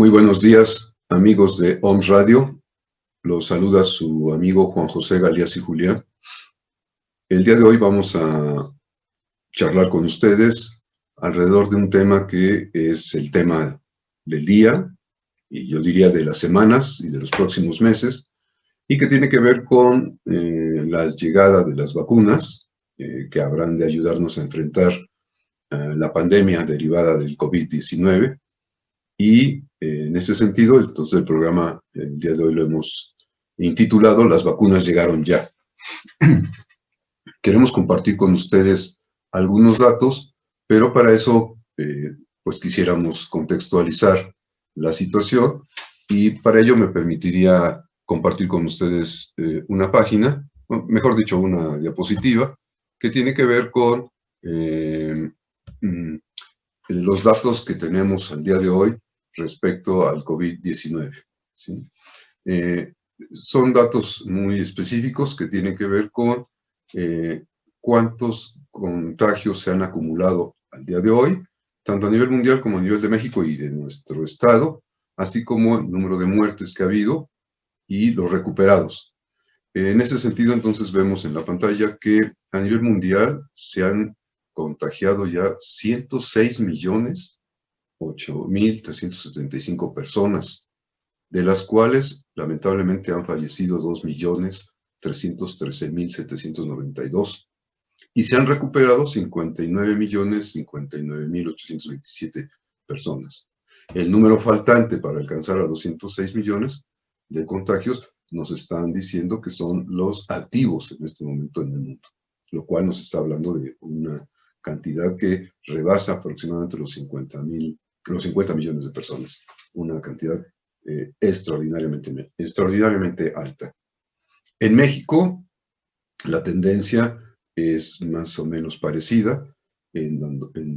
Muy buenos días, amigos de OMS Radio. Los saluda su amigo Juan José Galeazzi Julián. El día de hoy vamos a charlar con ustedes alrededor de un tema que es el tema del día, y yo diría de las semanas y de los próximos meses, y que tiene que ver con la llegada de las vacunas que habrán de ayudarnos a enfrentar la pandemia derivada del COVID-19. Y en ese sentido, entonces el programa el día de hoy lo hemos intitulado Las vacunas llegaron ya. Queremos compartir con ustedes algunos datos, pero para eso pues quisiéramos contextualizar la situación, y para ello me permitiría compartir con ustedes una página, mejor dicho, una diapositiva, que tiene que ver con los datos que tenemos al día de hoy respecto al COVID-19. ¿Sí? Son datos muy específicos que tienen que ver con cuántos contagios se han acumulado al día de hoy, tanto a nivel mundial como a nivel de México y de nuestro estado, así como el número de muertes que ha habido y los recuperados. En ese sentido, entonces, vemos en la pantalla que a nivel mundial se han contagiado ya 106.008.375 personas, de las cuales lamentablemente han fallecido 2.313.792 y se han recuperado 59.059.827 personas. El número faltante para alcanzar a los 106 millones de contagios nos están diciendo que son los activos en este momento en el mundo, lo cual nos está hablando de una cantidad que rebasa aproximadamente los 50 millones de personas, una cantidad extraordinariamente alta. En México, la tendencia es más o menos parecida, en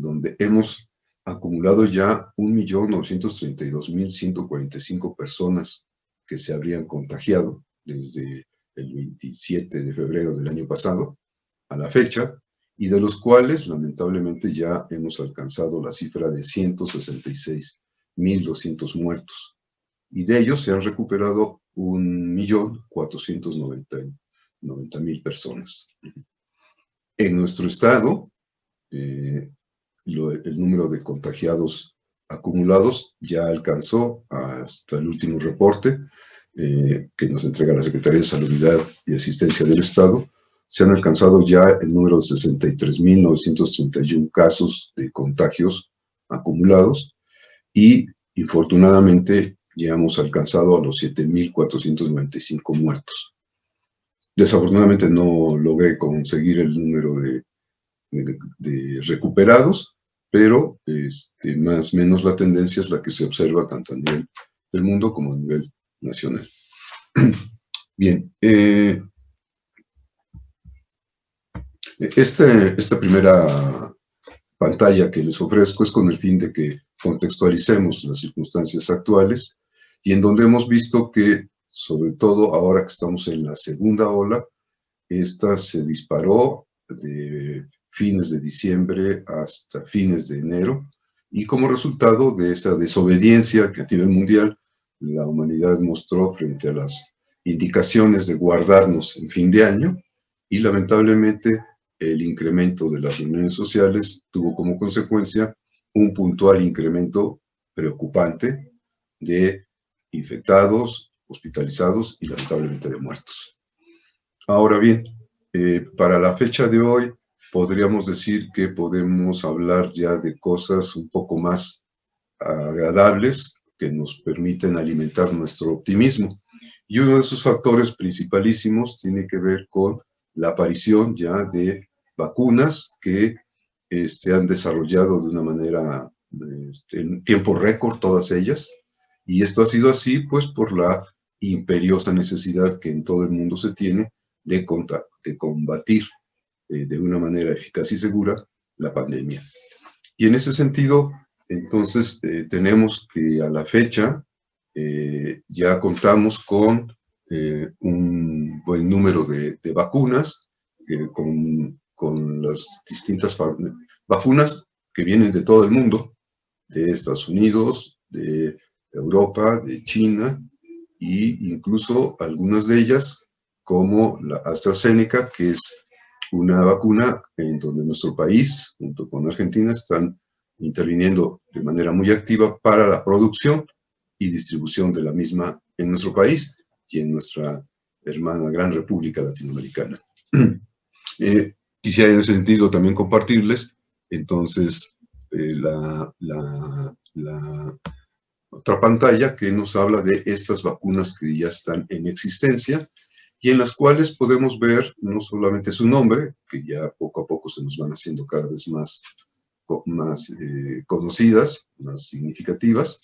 donde hemos acumulado ya 1.932.145 personas que se habrían contagiado desde el 27 de febrero del año pasado a la fecha, y de los cuales lamentablemente ya hemos alcanzado la cifra de 166.200 muertos, y de ellos se han recuperado 1.490.000 personas. En nuestro estado, el número de contagiados acumulados ya alcanzó, hasta el último reporte que nos entrega la Secretaría de Salubridad y Asistencia del Estado, se han alcanzado ya el número de 63.931 casos de contagios acumulados, y infortunadamente ya hemos alcanzado a los 7.495 muertos. Desafortunadamente no logré conseguir el número de recuperados, pero más o menos la tendencia es la que se observa tanto a nivel del mundo como a nivel nacional. Bien, esta primera pantalla que les ofrezco es con el fin de que contextualicemos las circunstancias actuales, y en donde hemos visto que, sobre todo ahora que estamos en la segunda ola, esta se disparó de fines de diciembre hasta fines de enero, y como resultado de esa desobediencia que a nivel mundial la humanidad mostró frente a las indicaciones de guardarnos en fin de año, y lamentablemente el incremento de las reuniones sociales tuvo como consecuencia un puntual incremento preocupante de infectados, hospitalizados y lamentablemente de muertos. Ahora bien, para la fecha de hoy podríamos decir que podemos hablar ya de cosas un poco más agradables que nos permiten alimentar nuestro optimismo. Y uno de esos factores principalísimos tiene que ver con la aparición ya de vacunas que se han desarrollado de una manera en tiempo récord, todas ellas, y esto ha sido así pues por la imperiosa necesidad que en todo el mundo se tiene de combatir de una manera eficaz y segura la pandemia. Y en ese sentido, entonces, tenemos que a la fecha ya contamos con un buen número de vacunas, con las distintas vacunas que vienen de todo el mundo, de Estados Unidos, de Europa, de China, e incluso algunas de ellas, como la AstraZeneca, que es una vacuna en donde nuestro país, junto con Argentina, están interviniendo de manera muy activa para la producción y distribución de la misma en nuestro país y en nuestra hermana gran República Latinoamericana. Quisiera en ese sentido también compartirles, entonces, la otra pantalla que nos habla de estas vacunas que ya están en existencia y en las cuales podemos ver no solamente su nombre, que ya poco a poco se nos van haciendo cada vez más conocidas, más significativas,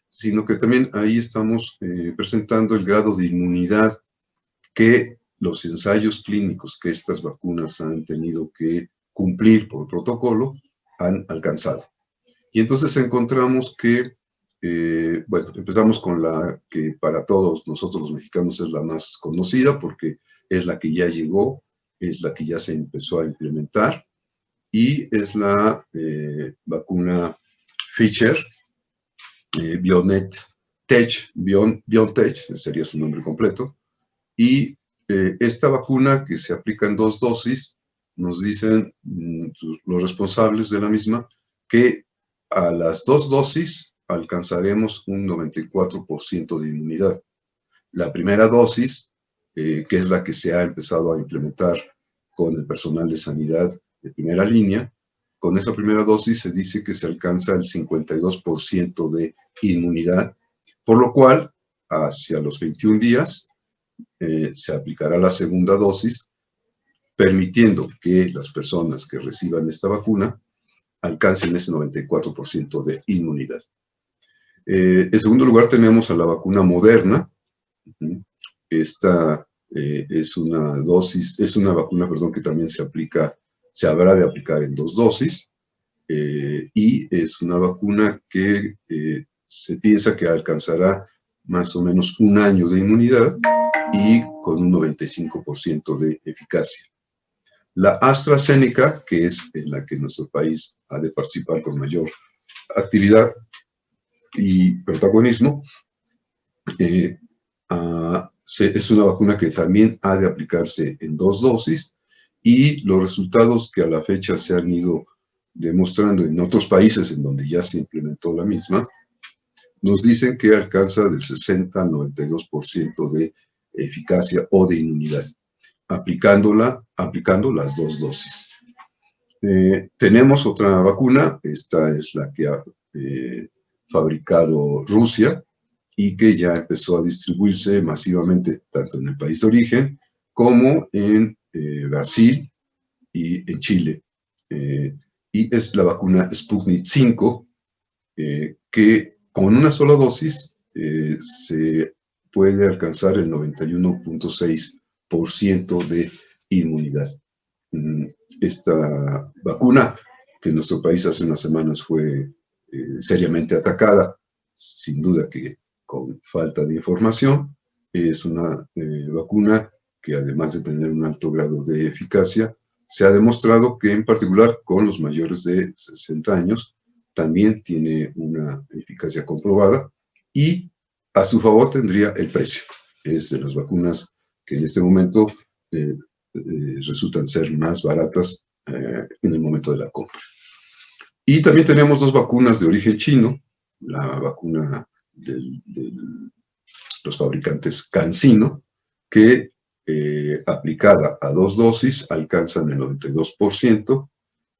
sino que también ahí estamos presentando el grado de inmunidad que los ensayos clínicos que estas vacunas han tenido que cumplir por protocolo han alcanzado. Y entonces encontramos que, bueno, empezamos con la que para todos nosotros los mexicanos es la más conocida porque es la que ya llegó, es la que ya se empezó a implementar y es la vacuna Pfizer, BioNTech, sería su nombre completo, y esta vacuna que se aplica en 2 dosis, nos dicen los responsables de la misma que a las 2 dosis alcanzaremos un 94% de inmunidad. La primera dosis, que es la que se ha empezado a implementar con el personal de sanidad de primera línea, con esa primera dosis se dice que se alcanza el 52% de inmunidad, por lo cual, hacia los 21 días, se aplicará la segunda dosis, permitiendo que las personas que reciban esta vacuna alcancen ese 94% de inmunidad. En segundo lugar tenemos a la vacuna Moderna. Esta es una vacuna, perdón, que también se habrá de aplicar en 2 dosis, y es una vacuna que se piensa que alcanzará más o menos 1 año de inmunidad y con un 95% de eficacia. La AstraZeneca, que es en la que nuestro país ha de participar con mayor actividad y protagonismo, es una vacuna que también ha de aplicarse en 2 dosis y los resultados que a la fecha se han ido demostrando en otros países en donde ya se implementó la misma, nos dicen que alcanza del 60 al 92% de eficacia o de inmunidad, aplicando las 2 dosis. Tenemos otra vacuna, esta es la que ha fabricado Rusia y que ya empezó a distribuirse masivamente tanto en el país de origen como en Brasil y en Chile. Y es la vacuna Sputnik 5, que con una sola dosis se puede alcanzar el 91.6% de inmunidad. Esta vacuna, que en nuestro país hace unas semanas fue seriamente atacada, sin duda que con falta de información, es una vacuna que además de tener un alto grado de eficacia, se ha demostrado que en particular con los mayores de 60 años también tiene una eficacia comprobada y a su favor tendría el precio. Es de las vacunas que en este momento resultan ser más baratas en el momento de la compra. Y también tenemos 2 vacunas de origen chino, la vacuna de los fabricantes CanSino, que aplicada a 2 dosis alcanzan el 92%,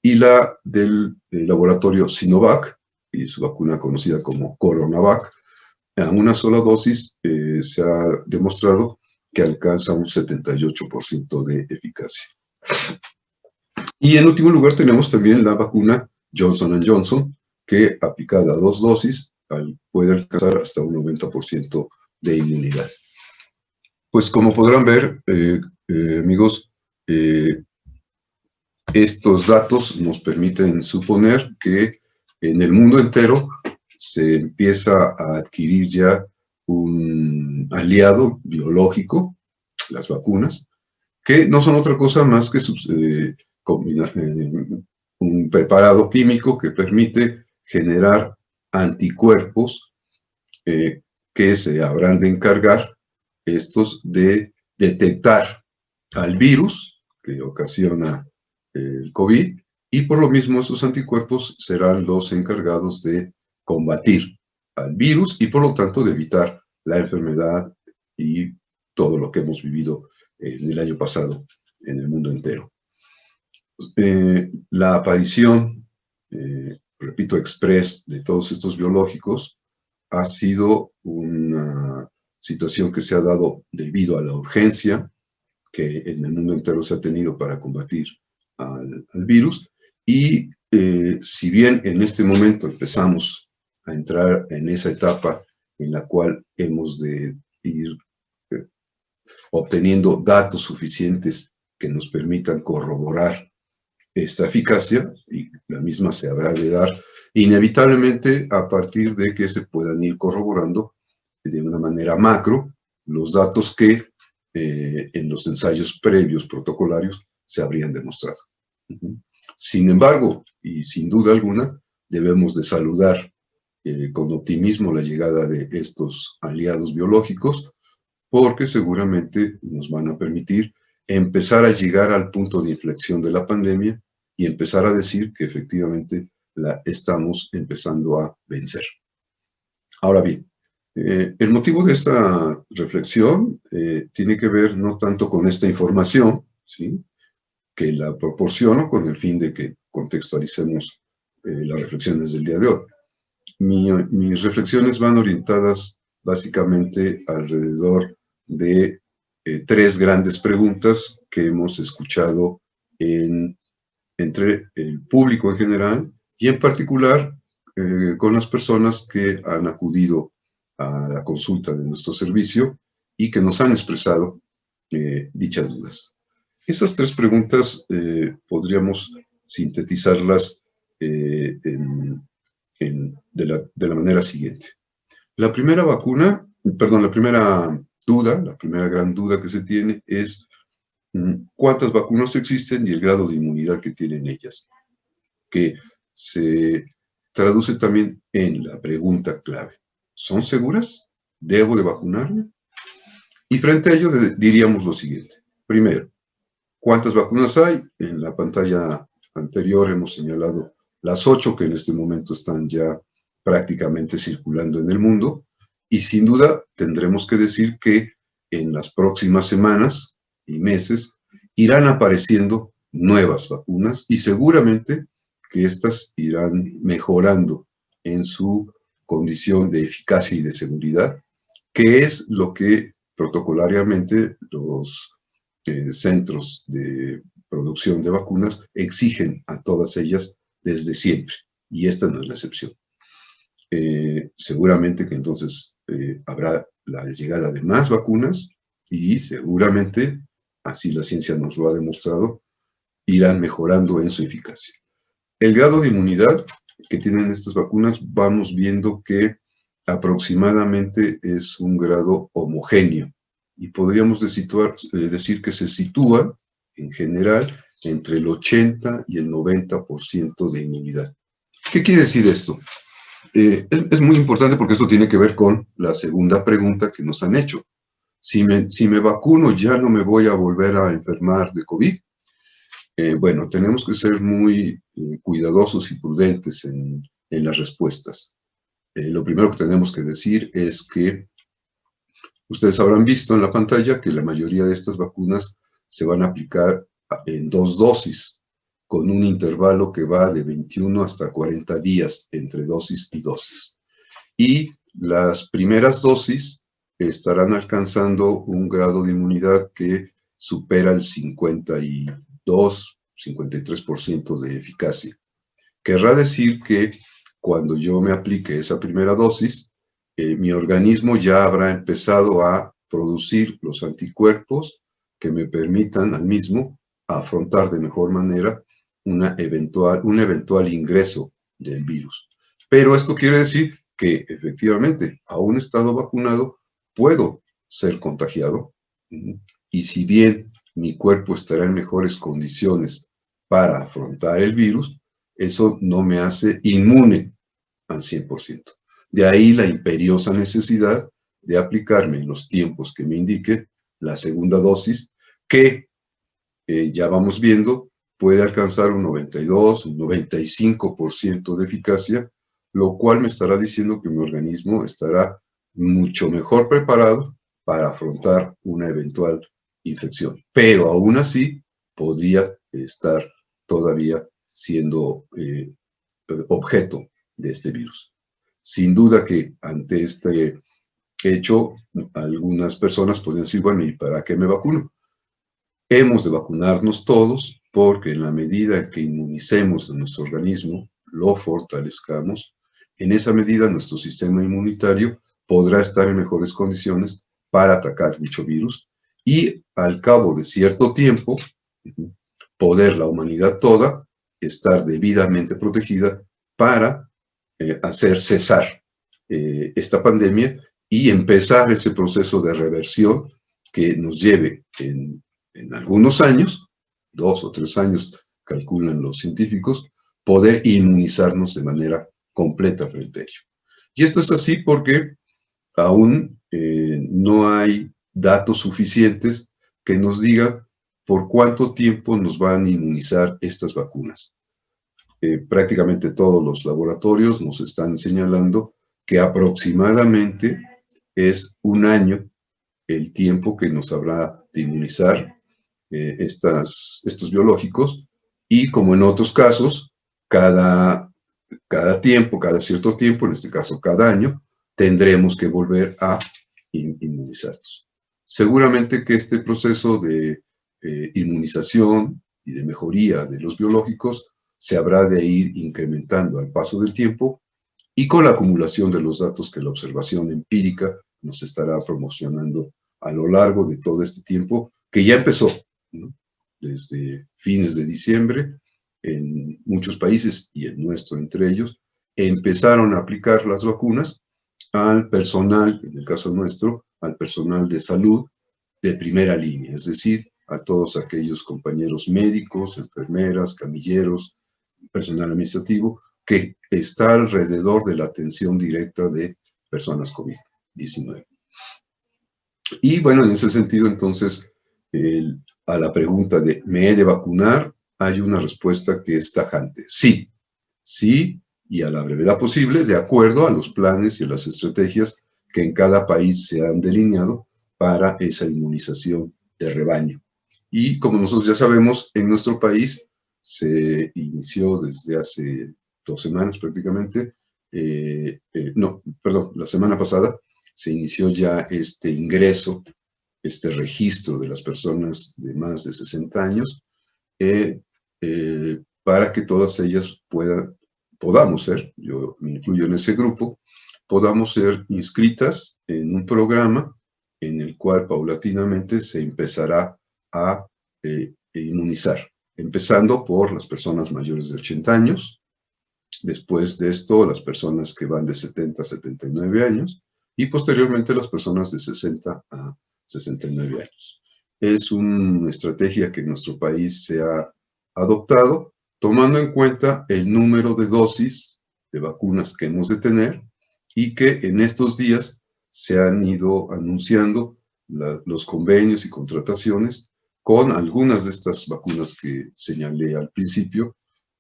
y la del laboratorio Sinovac, y su vacuna conocida como Coronavac, a una sola dosis se ha demostrado que alcanza un 78% de eficacia. Y en último lugar tenemos también la vacuna Johnson & Johnson, que aplicada a 2 dosis puede alcanzar hasta un 90% de inmunidad. Pues como podrán ver, amigos, estos datos nos permiten suponer que en el mundo entero se empieza a adquirir ya un aliado biológico, las vacunas, que no son otra cosa más que un preparado químico que permite generar anticuerpos que se habrán de encargar estos de detectar al virus que ocasiona el COVID, y por lo mismo esos anticuerpos serán los encargados de combatir al virus y por lo tanto de evitar la enfermedad y todo lo que hemos vivido en el año pasado en el mundo entero. La aparición, repito, express de todos estos biológicos ha sido una situación que se ha dado debido a la urgencia que en el mundo entero se ha tenido para combatir al virus, y si bien en este momento empezamos a entrar en esa etapa en la cual hemos de ir obteniendo datos suficientes que nos permitan corroborar esta eficacia, y la misma se habrá de dar inevitablemente a partir de que se puedan ir corroborando de una manera macro los datos que en los ensayos previos protocolarios se habrían demostrado. Sin embargo, y sin duda alguna, debemos de saludar con optimismo la llegada de estos aliados biológicos, porque seguramente nos van a permitir empezar a llegar al punto de inflexión de la pandemia y empezar a decir que efectivamente la estamos empezando a vencer. Ahora bien, el motivo de esta reflexión tiene que ver no tanto con esta información, ¿sí?, que la proporciono con el fin de que contextualicemos las reflexiones del día de hoy. Mis reflexiones van orientadas básicamente alrededor de tres grandes preguntas que hemos escuchado entre el público en general y en particular con las personas que han acudido a la consulta de nuestro servicio y que nos han expresado dichas dudas. Esas tres preguntas podríamos sintetizarlas de la manera siguiente. La primera duda, la primera gran duda que se tiene es cuántas vacunas existen y el grado de inmunidad que tienen ellas, que se traduce también en la pregunta clave: ¿son seguras? ¿Debo de vacunarme? Y frente a ello diríamos lo siguiente. Primero, ¿cuántas vacunas hay? En la pantalla anterior hemos señalado las 8 que en este momento están ya prácticamente circulando en el mundo, y sin duda tendremos que decir que en las próximas semanas y meses irán apareciendo nuevas vacunas y seguramente que éstas irán mejorando en su condición de eficacia y de seguridad, que es lo que protocolariamente los centros de producción de vacunas exigen a todas ellas desde siempre, y esta no es la excepción. Seguramente que entonces habrá la llegada de más vacunas y seguramente, así la ciencia nos lo ha demostrado, irán mejorando en su eficacia. El grado de inmunidad que tienen estas vacunas, vamos viendo que aproximadamente es un grado homogéneo y podríamos decir que se sitúa en general entre el 80 y el 90% de inmunidad. ¿Qué quiere decir esto? Es muy importante porque esto tiene que ver con la segunda pregunta que nos han hecho. Si me vacuno, ¿ya no me voy a volver a enfermar de COVID? Bueno, tenemos que ser muy cuidadosos y prudentes en las respuestas. Lo primero que tenemos que decir es que ustedes habrán visto en la pantalla que la mayoría de estas vacunas se van a aplicar en 2 dosis, con un intervalo que va de 21 hasta 40 días entre dosis y dosis. Y las primeras dosis estarán alcanzando un grado de inmunidad que supera el 53% de eficacia. Querrá decir que cuando yo me aplique esa primera dosis, mi organismo ya habrá empezado a producir los anticuerpos que me permitan al mismo afrontar de mejor manera un eventual ingreso del virus. Pero esto quiere decir que efectivamente, aún estando vacunado, puedo ser contagiado, y si bien mi cuerpo estará en mejores condiciones para afrontar el virus, eso no me hace inmune al 100%. De ahí la imperiosa necesidad de aplicarme en los tiempos que me indique la segunda dosis, que ya vamos viendo, puede alcanzar un 92, un 95% de eficacia, lo cual me estará diciendo que mi organismo estará mucho mejor preparado para afrontar una eventual infección. Pero aún así, podría estar todavía siendo objeto de este virus. Sin duda que ante este hecho, algunas personas podrían decir, bueno, ¿y para qué me vacuno? Hemos de vacunarnos todos porque en la medida en que inmunicemos a nuestro organismo, lo fortalezcamos, en esa medida nuestro sistema inmunitario podrá estar en mejores condiciones para atacar dicho virus y al cabo de cierto tiempo, poder la humanidad toda estar debidamente protegida para hacer cesar esta pandemia y empezar ese proceso de reversión que nos lleve en algunos años, 2 o 3 años, calculan los científicos, poder inmunizarnos de manera completa frente a ello. Y esto es así porque aún no hay datos suficientes que nos digan por cuánto tiempo nos van a inmunizar estas vacunas. Prácticamente todos los laboratorios nos están señalando que aproximadamente es un año el tiempo que nos habrá de inmunizar estos biológicos, y como en otros casos, cada cierto tiempo, en este caso cada año, tendremos que volver a inmunizarnos. Seguramente que este proceso de inmunización y de mejoría de los biológicos se habrá de ir incrementando al paso del tiempo y con la acumulación de los datos que la observación empírica nos estará promocionando a lo largo de todo este tiempo, que ya empezó, ¿no? Desde fines de diciembre, en muchos países y el nuestro entre ellos, empezaron a aplicar las vacunas al personal, en el caso nuestro, al personal de salud de primera línea, es decir, a todos aquellos compañeros médicos, enfermeras, camilleros, personal administrativo, que está alrededor de la atención directa de personas COVID-19. Y bueno, en ese sentido, entonces, a la pregunta de ¿me he de vacunar? Hay una respuesta que es tajante. Sí, sí, y a la brevedad posible, de acuerdo a los planes y a las estrategias que en cada país se han delineado para esa inmunización de rebaño. Y como nosotros ya sabemos, en nuestro país se inició desde hace 2 semanas prácticamente, la semana pasada, se inició ya este ingreso, este registro de las personas de más de 60 años, para que todas ellas podamos ser, yo me incluyo en ese grupo, podamos ser inscritas en un programa en el cual paulatinamente se empezará a inmunizar, empezando por las personas mayores de 80 años, después de esto las personas que van de 70 a 79 años, y posteriormente las personas de 60 a 69 años. Es una estrategia que en nuestro país se ha adoptado, tomando en cuenta el número de dosis de vacunas que hemos de tener, y que en estos días se han ido anunciando los convenios y contrataciones con algunas de estas vacunas que señalé al principio,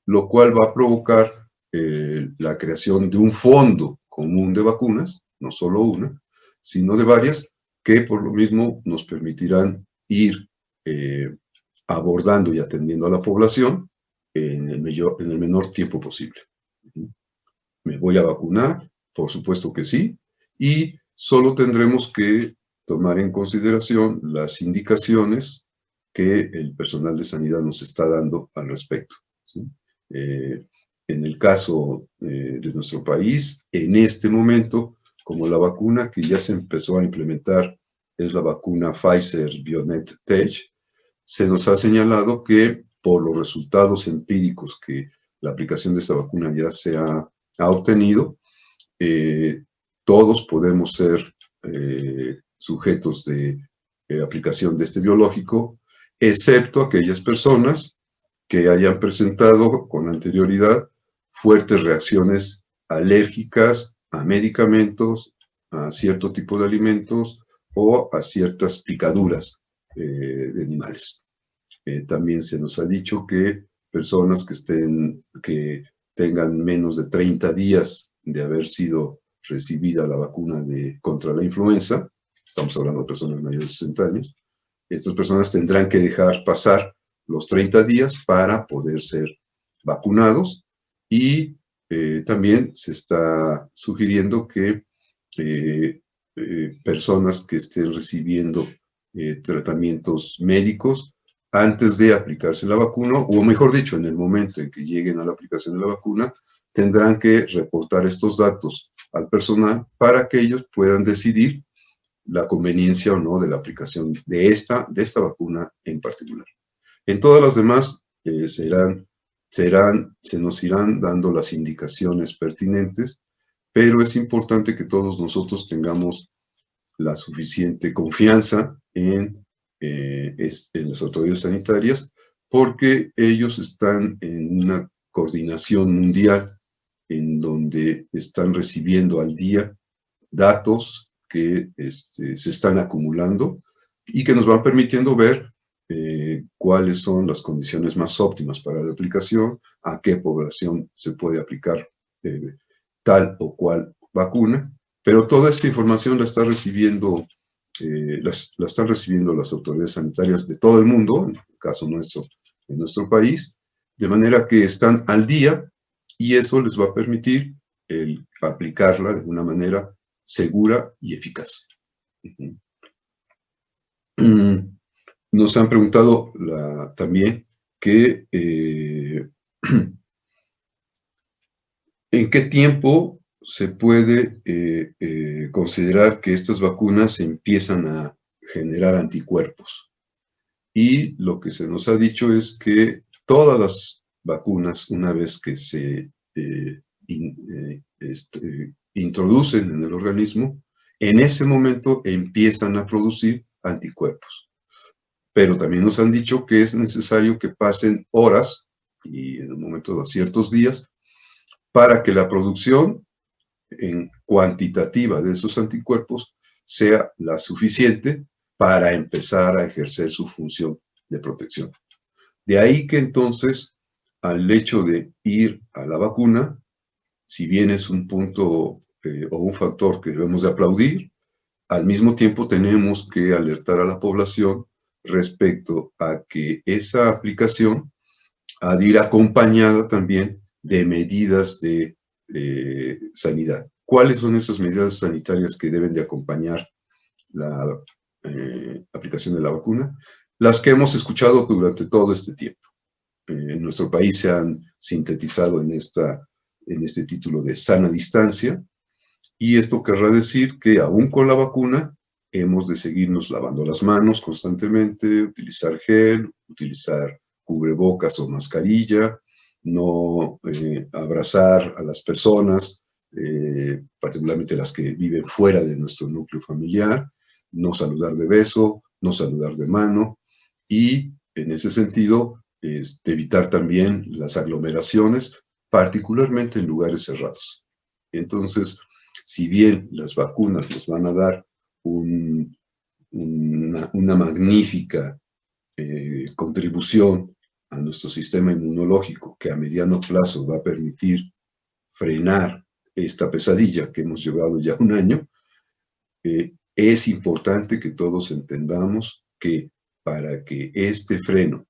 lo cual va a provocar la creación de un fondo común de vacunas, no solo una, sino de varias, que por lo mismo nos permitirán ir abordando y atendiendo a la población en el menor tiempo posible. ¿Me voy a vacunar? Por supuesto que sí, y solo tendremos que tomar en consideración las indicaciones que el personal de sanidad nos está dando al respecto, ¿sí? En el caso de nuestro país, en este momento, como la vacuna que ya se empezó a implementar es la vacuna Pfizer-BioNTech, se nos ha señalado que por los resultados empíricos que la aplicación de esta vacuna ya se ha obtenido, todos podemos ser sujetos de aplicación de este biológico, excepto aquellas personas que hayan presentado con anterioridad fuertes reacciones alérgicas a medicamentos, a cierto tipo de alimentos o a ciertas picaduras de animales. También se nos ha dicho que personas que tengan menos de 30 días de haber sido recibida la vacuna contra la influenza, estamos hablando de personas mayores de 60 años, estas personas tendrán que dejar pasar los 30 días para poder ser vacunados, y también se está sugiriendo que personas que estén recibiendo tratamientos médicos antes de aplicarse la vacuna, o mejor dicho, en el momento en que lleguen a la aplicación de la vacuna, tendrán que reportar estos datos al personal para que ellos puedan decidir la conveniencia o no de la aplicación de esta vacuna en particular. En todas las demás se nos irán dando las indicaciones pertinentes, pero es importante que todos nosotros tengamos la suficiente confianza en las autoridades sanitarias, porque ellos están en una coordinación mundial en donde están recibiendo al día datos que se están acumulando y que nos van permitiendo ver cuáles son las condiciones más óptimas para la aplicación, a qué población se puede aplicar tal o cual vacuna, pero toda esta información la están recibiendo las autoridades sanitarias de todo el mundo, en el caso nuestro, en nuestro país, de manera que están al día, y eso les va a permitir aplicarla de una manera segura y eficaz. Nos han preguntado también que ¿en qué tiempo se puede considerar que estas vacunas empiezan a generar anticuerpos? Y lo que se nos ha dicho es que todas las vacunas, una vez que se introducen en el organismo, en ese momento empiezan a producir anticuerpos. Pero también nos han dicho que es necesario que pasen horas, y en un momento de ciertos días, para que la producción cuantitativa de esos anticuerpos sea la suficiente para empezar a ejercer su función de protección. De ahí que entonces, al hecho de ir a la vacuna, si bien es un punto o un factor que debemos de aplaudir, al mismo tiempo tenemos que alertar a la población respecto a que esa aplicación ha de ir acompañada también de medidas de sanidad. ¿Cuáles son esas medidas sanitarias que deben de acompañar la aplicación de la vacuna? Las que hemos escuchado durante todo este tiempo. En nuestro país se han sintetizado en este título de sana distancia, y esto querrá decir que aún con la vacuna hemos de seguirnos lavando las manos constantemente, utilizar gel, utilizar cubrebocas o mascarilla, no abrazar a las personas, particularmente las que viven fuera de nuestro núcleo familiar, no saludar de beso, no saludar de mano, y en ese sentido evitar también las aglomeraciones, particularmente en lugares cerrados. Entonces, si bien las vacunas nos van a dar una magnífica contribución a nuestro sistema inmunológico, que a mediano plazo va a permitir frenar esta pesadilla que hemos llevado ya un año, es importante que todos entendamos que para que este freno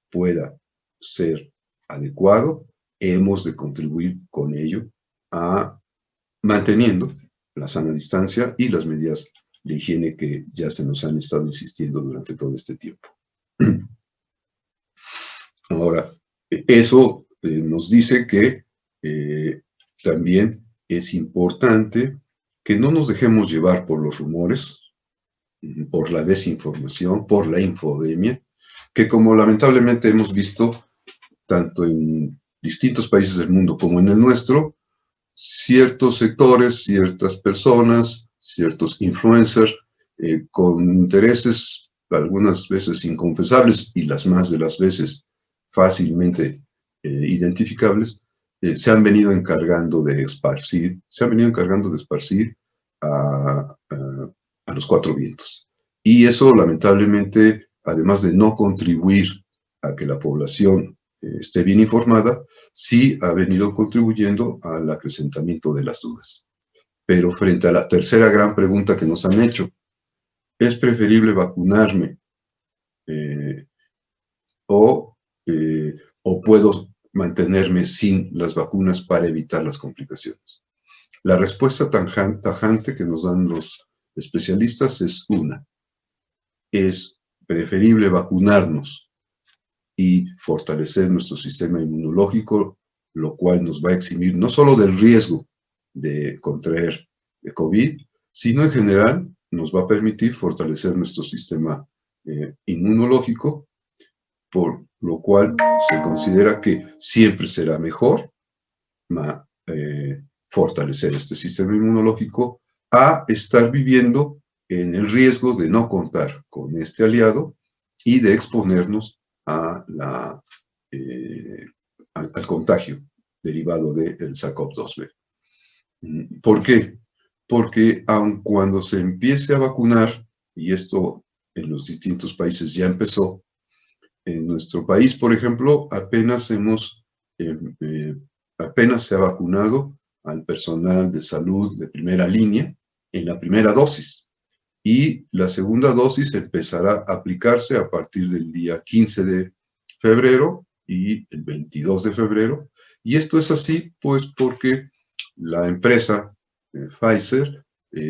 pueda ser adecuado, hemos de contribuir con ello a manteniendo la sana distancia y las medidas de higiene que ya se nos han estado insistiendo durante todo este tiempo. Ahora, eso nos dice que también es importante que no nos dejemos llevar por los rumores, por la desinformación, por la infodemia, que como lamentablemente hemos visto tanto en distintos países del mundo como en el nuestro, ciertos sectores, ciertas personas, ciertos influencers con intereses algunas veces inconfesables y las más de las veces fácilmente identificables, se han venido encargando de esparcir, a los cuatro vientos. Y eso, lamentablemente, además de no contribuir a que la población esté bien informada, sí ha venido contribuyendo al acrecentamiento de las dudas. Pero frente a la tercera gran pregunta que nos han hecho, ¿es preferible vacunarme o puedo mantenerme sin las vacunas para evitar las complicaciones? La respuesta tajante que nos dan los especialistas es una. Es preferible vacunarnos y fortalecer nuestro sistema inmunológico, lo cual nos va a eximir no solo del riesgo de contraer el COVID, sino en general nos va a permitir fortalecer nuestro sistema inmunológico, por lo cual se considera que siempre será mejor fortalecer este sistema inmunológico a estar viviendo en el riesgo de no contar con este aliado y de exponernos a al contagio derivado del SARS-CoV-2. ¿Por qué? Porque aun cuando se empiece a vacunar, y esto en los distintos países ya empezó, en nuestro país, por ejemplo, apenas se ha vacunado al personal de salud de primera línea en la primera dosis. Y la segunda dosis empezará a aplicarse a partir del día 15 de febrero y el 22 de febrero. Y esto es así, pues, porque la empresa Pfizer,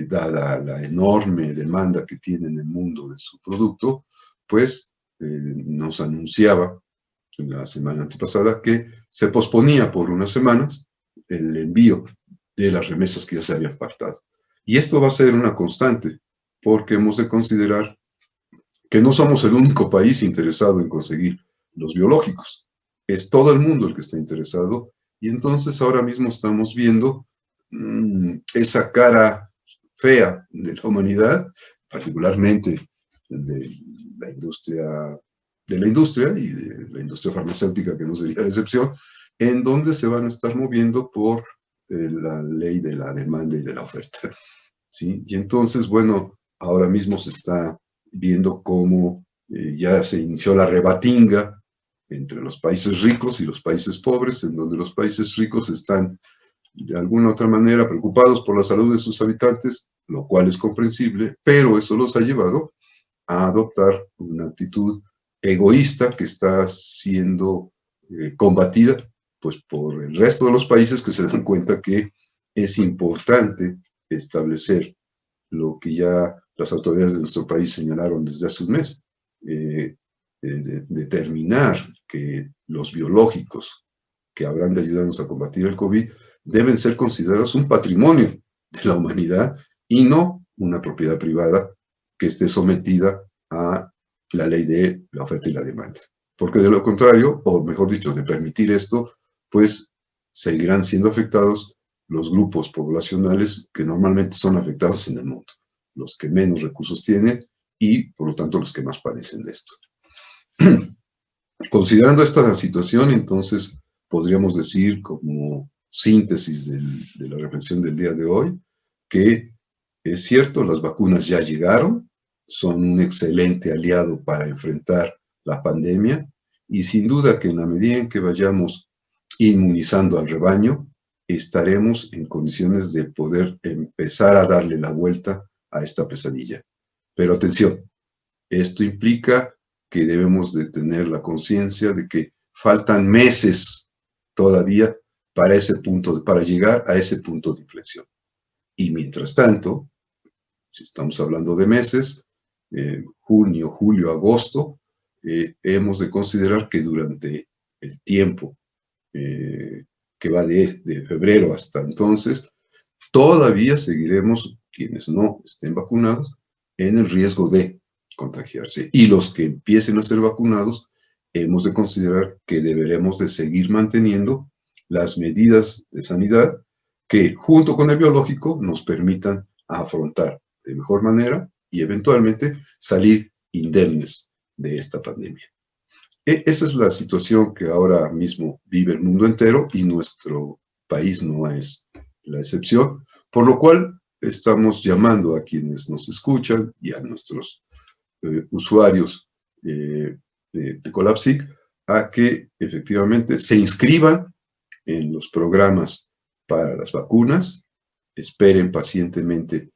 dada la enorme demanda que tiene en el mundo de su producto, pues nos anunciaba la semana antepasada que se posponía por unas semanas el envío de las remesas que ya se habían pactado. Y esto va a ser una constante, porque hemos de considerar que no somos el único país interesado en conseguir los biológicos. Es todo el mundo el que está interesado, y entonces ahora mismo estamos viendo esa cara fea de la humanidad, particularmente de la industria y de la industria farmacéutica, que no sería la excepción, en donde se van a estar moviendo por la ley de la demanda y de la oferta, ¿sí? Y entonces, bueno, ahora mismo se está viendo cómo ya se inició la rebatinga entre los países ricos y los países pobres, en donde los países ricos están de alguna u otra manera preocupados por la salud de sus habitantes, lo cual es comprensible, pero eso los ha llevado a adoptar una actitud egoísta que está siendo combatida pues, por el resto de los países, que se dan cuenta que es importante establecer lo que ya las autoridades de nuestro país señalaron desde hace un mes, determinar que los biológicos que habrán de ayudarnos a combatir el COVID deben ser considerados un patrimonio de la humanidad y no una propiedad privada que esté sometida a la ley de la oferta y la demanda. Porque de lo contrario, o mejor dicho, de permitir esto, pues seguirán siendo afectados los grupos poblacionales que normalmente son afectados en el mundo, los que menos recursos tienen y, por lo tanto, los que más padecen de esto. Considerando esta situación, entonces, podríamos decir como síntesis de la reflexión del día de hoy, que es cierto, las vacunas ya llegaron, son un excelente aliado para enfrentar la pandemia y sin duda que en la medida en que vayamos inmunizando al rebaño, estaremos en condiciones de poder empezar a darle la vuelta a esta pesadilla. Pero atención, esto implica que debemos de tener la conciencia de que faltan meses todavía para llegar a ese punto de inflexión. Y mientras tanto, si estamos hablando de meses, junio, julio, agosto, hemos de considerar que durante el tiempo que va de febrero hasta entonces, todavía seguiremos, quienes no estén vacunados, en el riesgo de contagiarse. Y los que empiecen a ser vacunados, hemos de considerar que deberemos de seguir manteniendo las medidas de sanidad que, junto con el biológico, nos permitan afrontar de mejor manera y eventualmente salir indemnes de esta pandemia. Esa es la situación que ahora mismo vive el mundo entero y nuestro país no es la excepción, por lo cual estamos llamando a quienes nos escuchan y a nuestros usuarios de Colapsic a que efectivamente se inscriban en los programas para las vacunas, esperen pacientemente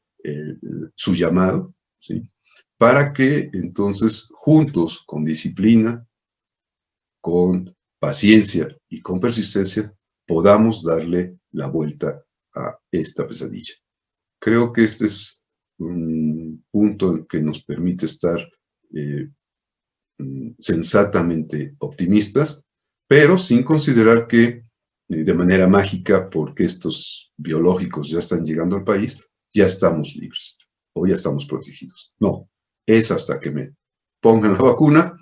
su llamado, ¿sí? Para que entonces juntos, con disciplina, con paciencia y con persistencia, podamos darle la vuelta a esta pesadilla. Creo que este es un punto que nos permite estar sensatamente optimistas, pero sin considerar que de manera mágica, porque estos biológicos ya están llegando al país, ya estamos libres o ya estamos protegidos. No, es hasta que me pongan la vacuna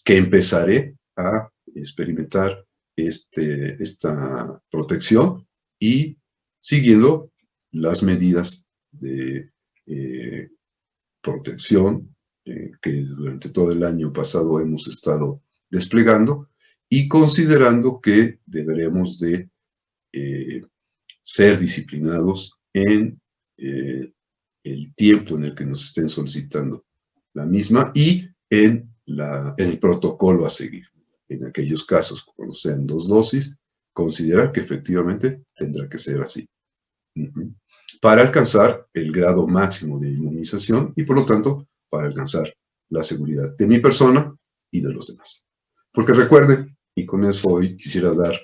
que empezaré a experimentar esta protección y siguiendo las medidas de protección que durante todo el año pasado hemos estado desplegando y considerando que deberemos de ser disciplinados en el tiempo en el que nos estén solicitando la misma y en el protocolo a seguir. En aquellos casos, cuando sean 2 dosis, considerar que efectivamente tendrá que ser así. Para alcanzar el grado máximo de inmunización y, por lo tanto, para alcanzar la seguridad de mi persona y de los demás. Porque recuerden, y con eso hoy quisiera dar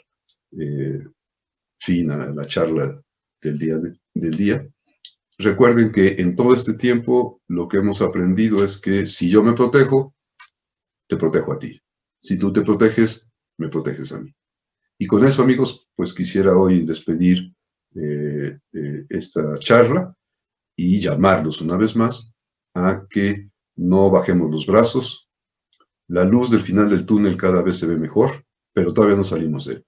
fin a la charla del día, recuerden que en todo este tiempo lo que hemos aprendido es que si yo me protejo, te protejo a ti. Si tú te proteges, me proteges a mí. Y con eso, amigos, pues quisiera hoy despedir esta charla y llamarlos una vez más a que no bajemos los brazos. La luz del final del túnel cada vez se ve mejor, pero todavía no salimos de él.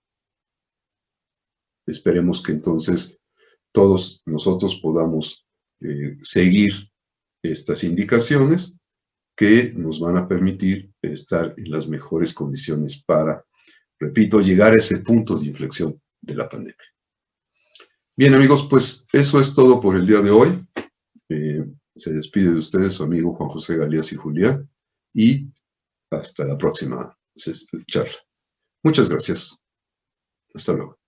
Esperemos que entonces todos nosotros podamos seguir estas indicaciones que nos van a permitir estar en las mejores condiciones para, repito, llegar a ese punto de inflexión de la pandemia. Bien, amigos, pues eso es todo por el día de hoy. Se despide de ustedes su amigo Juan José Galías y Julián y hasta la próxima charla. Muchas gracias. Hasta luego.